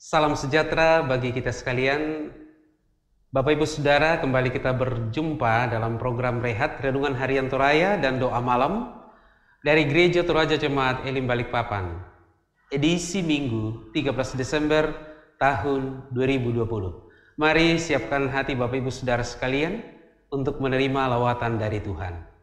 Salam sejahtera bagi kita sekalian. Bapak Ibu Saudara, kembali kita berjumpa dalam program Rehat Renungan Harian Toraya dan Doa Malam dari Gereja Toraja Jemaat Elim Balikpapan, edisi Minggu 13 Desember tahun 2020. Mari siapkan hati Bapak Ibu Saudara sekalian untuk menerima lawatan dari Tuhan.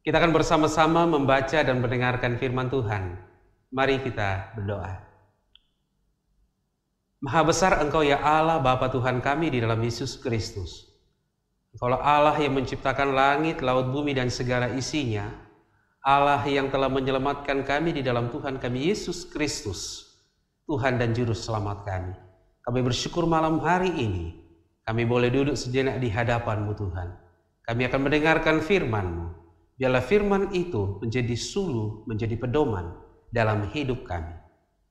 Kita akan bersama-sama membaca dan mendengarkan firman Tuhan. Mari kita berdoa. Maha besar Engkau ya Allah, Bapa Tuhan kami di dalam Yesus Kristus. Engkaulah Allah yang menciptakan langit, laut, bumi dan segala isinya. Allah yang telah menyelamatkan kami di dalam Tuhan kami Yesus Kristus, Tuhan dan Juru Selamat kami. Kami bersyukur malam hari ini kami boleh duduk sejenak di hadapan-Mu Tuhan. Kami akan mendengarkan firman-Mu. Biarlah firman itu menjadi suluh, menjadi pedoman dalam hidup kami.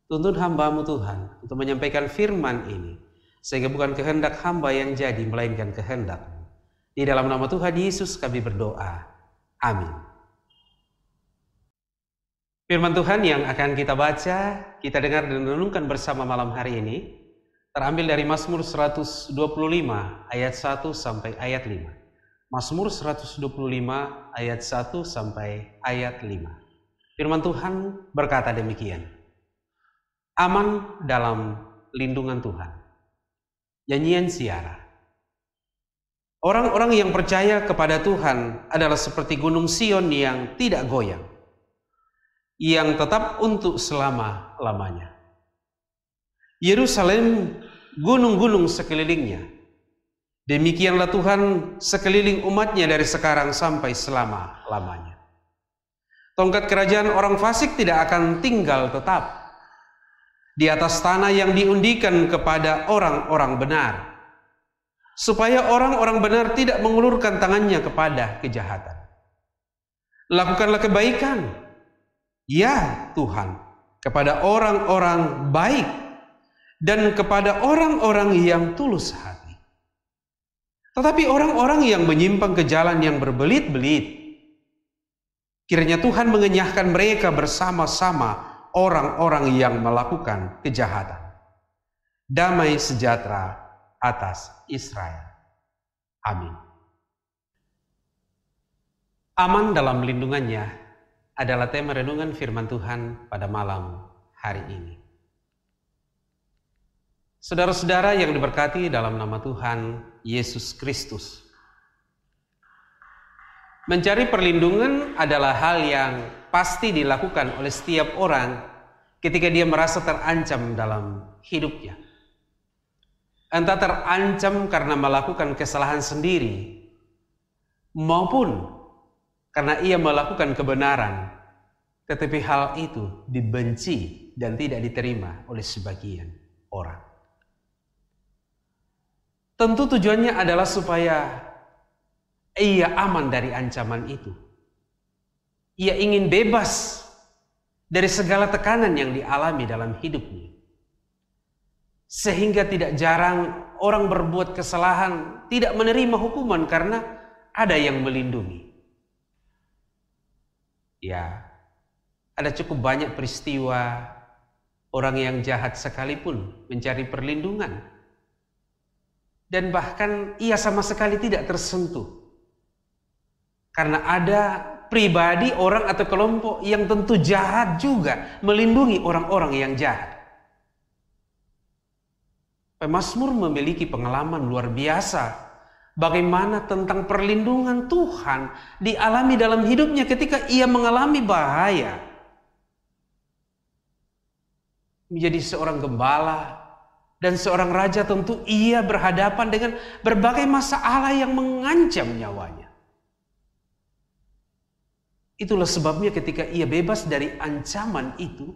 Tuntun hamba-Mu Tuhan untuk menyampaikan firman ini, sehingga bukan kehendak hamba yang jadi, melainkan kehendak-Mu. Di dalam nama Tuhan Yesus kami berdoa. Amin. Firman Tuhan yang akan kita baca, kita dengar dan renungkan bersama malam hari ini, terambil dari Mazmur 125 ayat 1 sampai ayat 5. Mazmur 125 ayat 1 sampai ayat 5. Firman Tuhan berkata demikian. Aman dalam lindungan Tuhan. Nyanyian Siara. Orang-orang yang percaya kepada Tuhan adalah seperti gunung Sion yang tidak goyang, yang tetap untuk selama-lamanya. Yerusalem, gunung-gunung sekelilingnya. Demikianlah Tuhan sekeliling umatnya dari sekarang sampai selama-lamanya. Tongkat kerajaan orang fasik tidak akan tinggal tetap di atas tanah yang diundikan kepada orang-orang benar, supaya orang-orang benar tidak mengulurkan tangannya kepada kejahatan. Lakukanlah kebaikan, ya Tuhan, kepada orang-orang baik dan kepada orang-orang yang tulus hati. Tetapi orang-orang yang menyimpang ke jalan yang berbelit-belit, kiranya Tuhan mengenyahkan mereka bersama-sama orang-orang yang melakukan kejahatan. Damai sejahtera atas Israel. Amin. Aman dalam lindungannya adalah tema renungan firman Tuhan pada malam hari ini. Saudara-saudara yang diberkati dalam nama Tuhan Yesus Kristus. Mencari perlindungan adalah hal yang pasti dilakukan oleh setiap orang ketika dia merasa terancam dalam hidupnya. Entah terancam karena melakukan kesalahan sendiri, maupun karena ia melakukan kebenaran Tetapi hal itu dibenci dan tidak diterima oleh sebagian orang. Tentu tujuannya adalah supaya ia aman dari ancaman itu. Ia ingin bebas dari segala tekanan yang dialami dalam hidupnya. Sehingga tidak jarang orang berbuat kesalahan tidak menerima hukuman karena ada yang melindungi. Ya, ada cukup banyak peristiwa orang yang jahat sekalipun mencari perlindungan. Dan bahkan ia sama sekali tidak tersentuh. Karena ada pribadi, orang atau kelompok yang tentu jahat juga melindungi orang-orang yang jahat. Pemazmur memiliki pengalaman luar biasa bagaimana tentang perlindungan Tuhan dialami dalam hidupnya ketika ia mengalami bahaya. Menjadi seorang gembala dan seorang raja, tentu ia berhadapan dengan berbagai masalah yang mengancam nyawanya. Itulah sebabnya ketika ia bebas dari ancaman itu,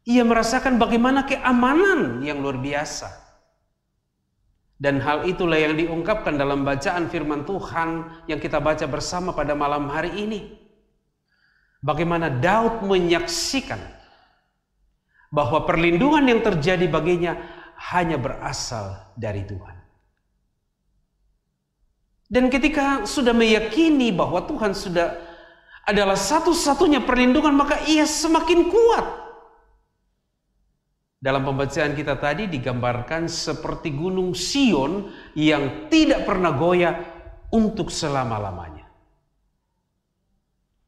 ia merasakan bagaimana keamanan yang luar biasa. Dan hal itulah yang diungkapkan dalam bacaan firman Tuhan yang kita baca bersama pada malam hari ini. Bagaimana Daud menyaksikan bahwa perlindungan yang terjadi baginya hanya berasal dari Tuhan. Dan ketika sudah meyakini bahwa Tuhan sudah adalah satu-satunya perlindungan, maka ia semakin kuat. Dalam pembacaan kita tadi digambarkan seperti gunung Sion yang tidak pernah goyah untuk selama-lamanya.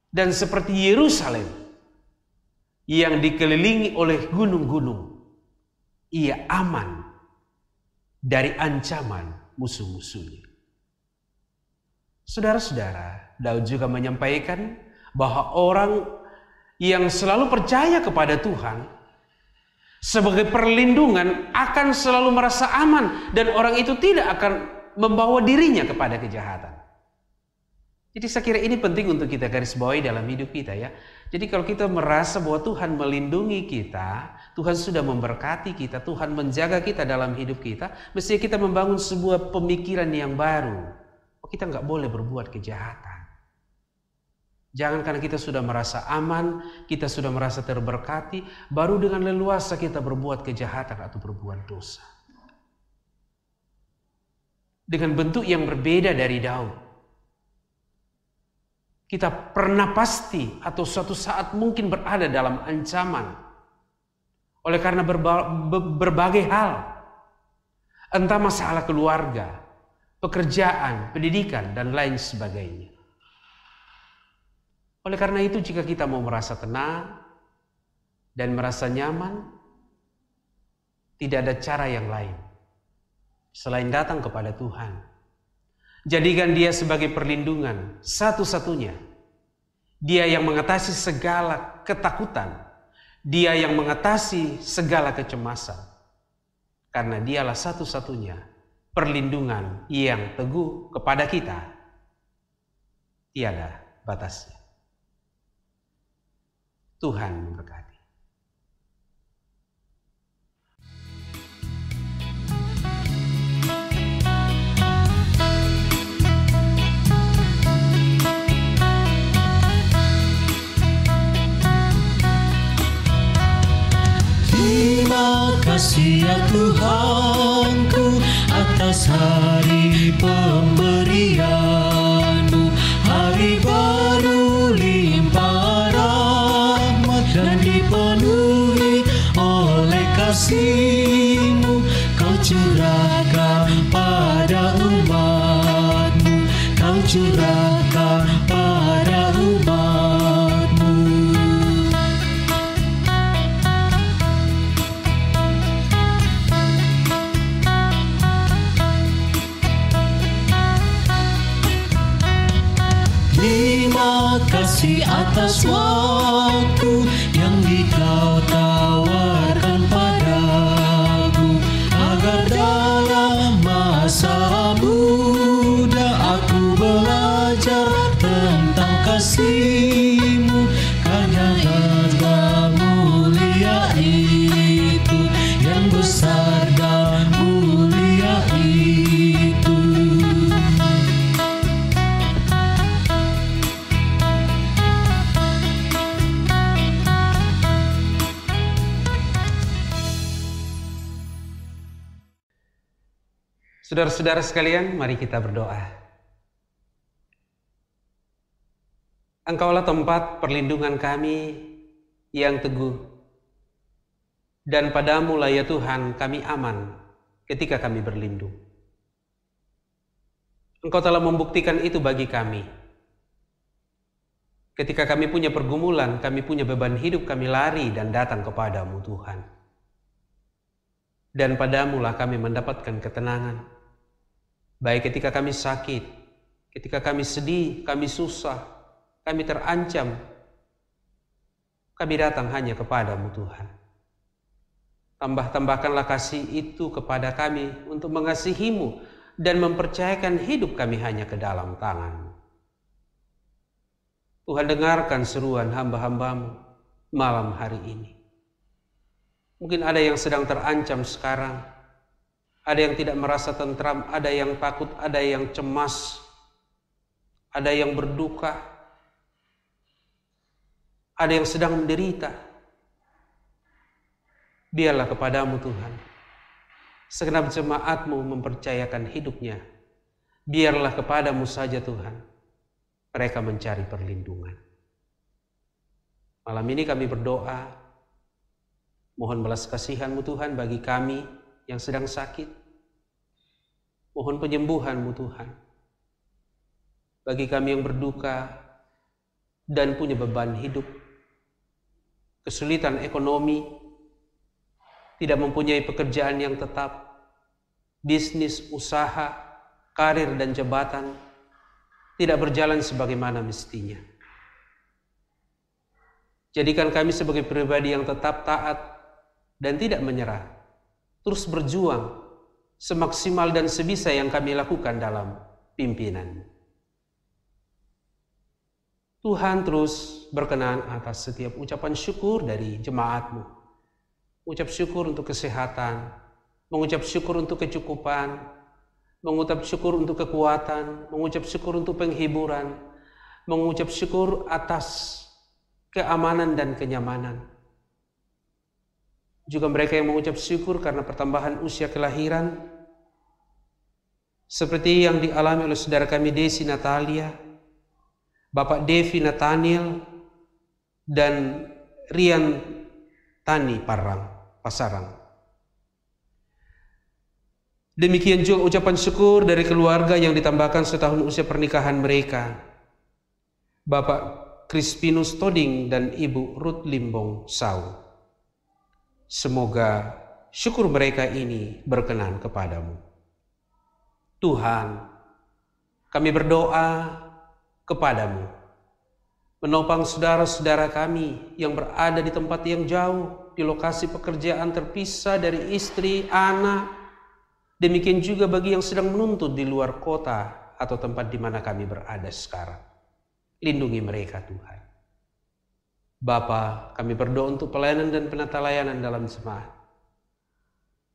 Dan seperti Yerusalem yang dikelilingi oleh gunung-gunung, ia aman dari ancaman musuh-musuhnya. Saudara-saudara, Daud juga menyampaikan bahwa orang yang selalu percaya kepada Tuhan sebagai perlindungan akan selalu merasa aman, dan orang itu tidak akan membawa dirinya kepada kejahatan. Jadi saya kira ini penting untuk kita garis bawahi dalam hidup kita ya. Jadi kalau kita merasa bahwa Tuhan melindungi kita, Tuhan sudah memberkati kita, Tuhan menjaga kita dalam hidup kita, mestinya kita membangun sebuah pemikiran yang baru. Kita nggak boleh berbuat kejahatan. Jangan karena kita sudah merasa aman, kita sudah merasa terberkati, baru dengan leluasa kita berbuat kejahatan atau berbuat dosa. Dengan bentuk yang berbeda dari Daud. Kita pernah pasti atau suatu saat mungkin berada dalam ancaman. Oleh karena berbagai hal. Entah masalah keluarga, pekerjaan, pendidikan, dan lain sebagainya. Oleh karena itu, jika kita mau merasa tenang dan merasa nyaman, tidak ada cara yang lain selain datang kepada Tuhan. Jadikan Dia sebagai perlindungan satu-satunya. Dia yang mengatasi segala ketakutan. Dia yang mengatasi segala kecemasan. Karena Dialah satu-satunya perlindungan yang teguh kepada kita. Tiada batasnya. Tuhan memberkati. Terima kasih ya Tuhanku atas hari pemberian-Mu, hari baru limpah rahmat dan dipenuhi oleh kasih-Mu. Kau curahkan pada umat-Mu, Kau curahkan pada umat-Mu. Terima kasih atas waktu yang Kau tawarkan padaku, agar dalam masa muda aku belajar tentang kasih-Mu. Saudara-saudara sekalian, mari kita berdoa. Engkaulah tempat perlindungan kami yang teguh, dan padamu-lah ya Tuhan kami aman ketika kami berlindung. Engkau telah membuktikan itu bagi kami. Ketika kami punya pergumulan, kami punya beban hidup, kami lari dan datang kepadamu Tuhan. Dan padamu-lah kami mendapatkan ketenangan. Baik ketika kami sakit, ketika kami sedih, kami susah, kami terancam, kami datang hanya kepadamu Tuhan. Tambahkanlah kasih itu kepada kami untuk mengasihimu dan mempercayakan hidup kami hanya ke dalam tangan-Mu. Tuhan, dengarkan seruan hamba-Hambamu malam hari ini. Mungkin ada yang sedang terancam sekarang, ada yang tidak merasa tentram, ada yang takut, ada yang cemas, ada yang berduka, ada yang sedang menderita. Biarlah kepadamu Tuhan, segenap jemaat-Mu mempercayakan hidupnya. Biarlah kepadamu saja Tuhan, mereka mencari perlindungan. Malam ini kami berdoa, mohon belas kasihan-Mu Tuhan bagi kami yang sedang sakit. Mohon penyembuhan-Mu Tuhan bagi kami yang berduka dan punya beban hidup, kesulitan ekonomi, tidak mempunyai pekerjaan yang tetap, bisnis, usaha, karir dan jabatan tidak berjalan sebagaimana mestinya. Jadikan kami sebagai pribadi yang tetap taat dan tidak menyerah, terus berjuang semaksimal dan sebisa yang kami lakukan dalam pimpinan. Tuhan terus berkenan atas setiap ucapan syukur dari jemaat-Mu. Mengucap syukur untuk kesehatan, mengucap syukur untuk kecukupan, mengucap syukur untuk kekuatan, mengucap syukur untuk penghiburan, mengucap syukur atas keamanan dan kenyamanan. Juga mereka yang mengucap syukur karena pertambahan usia kelahiran, seperti yang dialami oleh saudara kami Desi Natalia, Bapak Devi Nathaniel, dan Rian Tani Pasarang. Demikian juga ucapan syukur dari keluarga yang ditambahkan setahun usia pernikahan mereka, Bapak Crispinus Toding dan Ibu Ruth Limbong Sau. Semoga syukur mereka ini berkenan kepadamu. Tuhan, kami berdoa kepadamu, menopang saudara-saudara kami yang berada di tempat yang jauh, di lokasi pekerjaan terpisah dari istri, anak. Demikian juga bagi yang sedang menuntut di luar kota atau tempat di mana kami berada sekarang. Lindungi mereka Tuhan. Bapa, kami berdoa untuk pelayanan dan penata layanan dalam jemaat.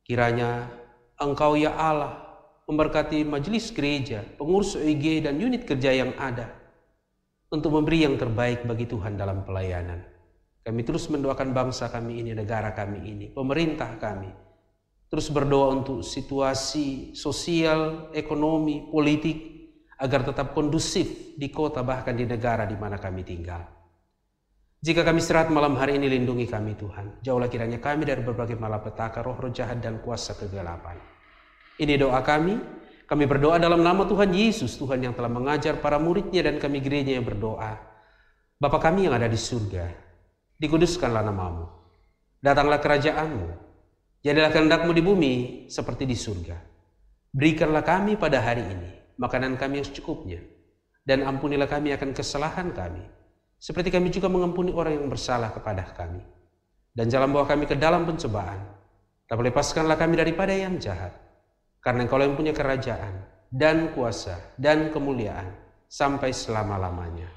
Kiranya Engkau ya Allah memberkati majelis gereja, pengurus OIG dan unit kerja yang ada untuk memberi yang terbaik bagi Tuhan dalam pelayanan. Kami terus mendoakan bangsa kami ini, negara kami ini, pemerintah kami. Terus berdoa untuk situasi sosial, ekonomi, politik agar tetap kondusif di kota bahkan di negara di mana kami tinggal. Jika kami istirahat malam hari ini, lindungi kami Tuhan. Jauhlah kiranya kami dari berbagai malapetaka, roh-roh jahat dan kuasa kegelapan. Ini doa kami. Kami berdoa dalam nama Tuhan Yesus, Tuhan yang telah mengajar para muridnya dan kami gereja yang berdoa. Bapa kami yang ada di surga, dikuduskanlah nama-Mu. Datanglah kerajaan-Mu. Jadilah kehendak-Mu di bumi seperti di surga. Berikanlah kami pada hari ini makanan kami yang secukupnya. Dan ampunilah kami akan kesalahan kami, seperti kami juga mengampuni orang yang bersalah kepada kami. Dan jangan bawa kami ke dalam pencobaan, tapi lepaskanlah kami daripada yang jahat. Karena Engkau yang punya kerajaan dan kuasa dan kemuliaan sampai selama-lamanya.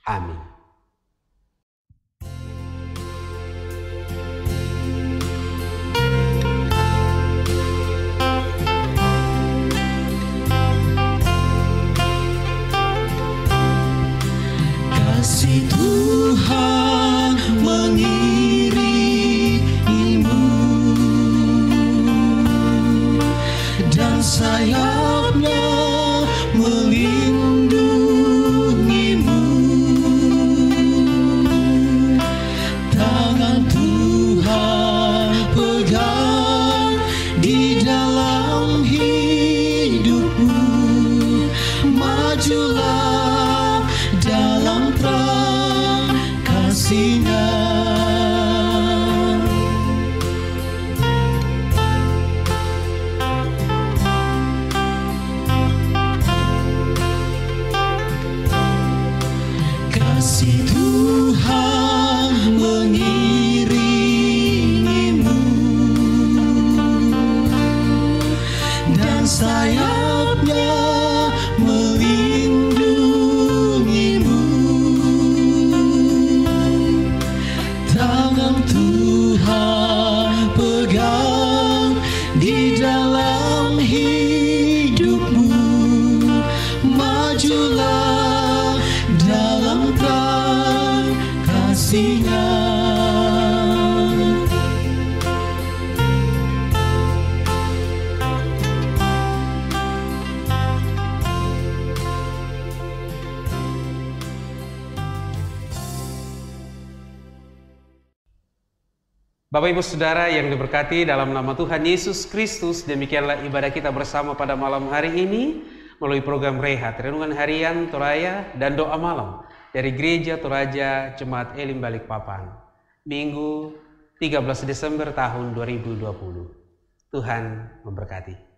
Amin. Kasih Tuhan mengirimu dan saya tangan Tuhan pegang di dalam hidupmu. Majulah dalam terang kasih-Nya. Bapak Ibu Saudara yang diberkati dalam nama Tuhan Yesus Kristus, demikianlah ibadah kita bersama pada malam hari ini melalui program Rehat, Renungan Harian Toraja dan Doa Malam dari Gereja Toraja Jemaat Elim Balikpapan, Minggu 13 Desember tahun 2020. Tuhan memberkati.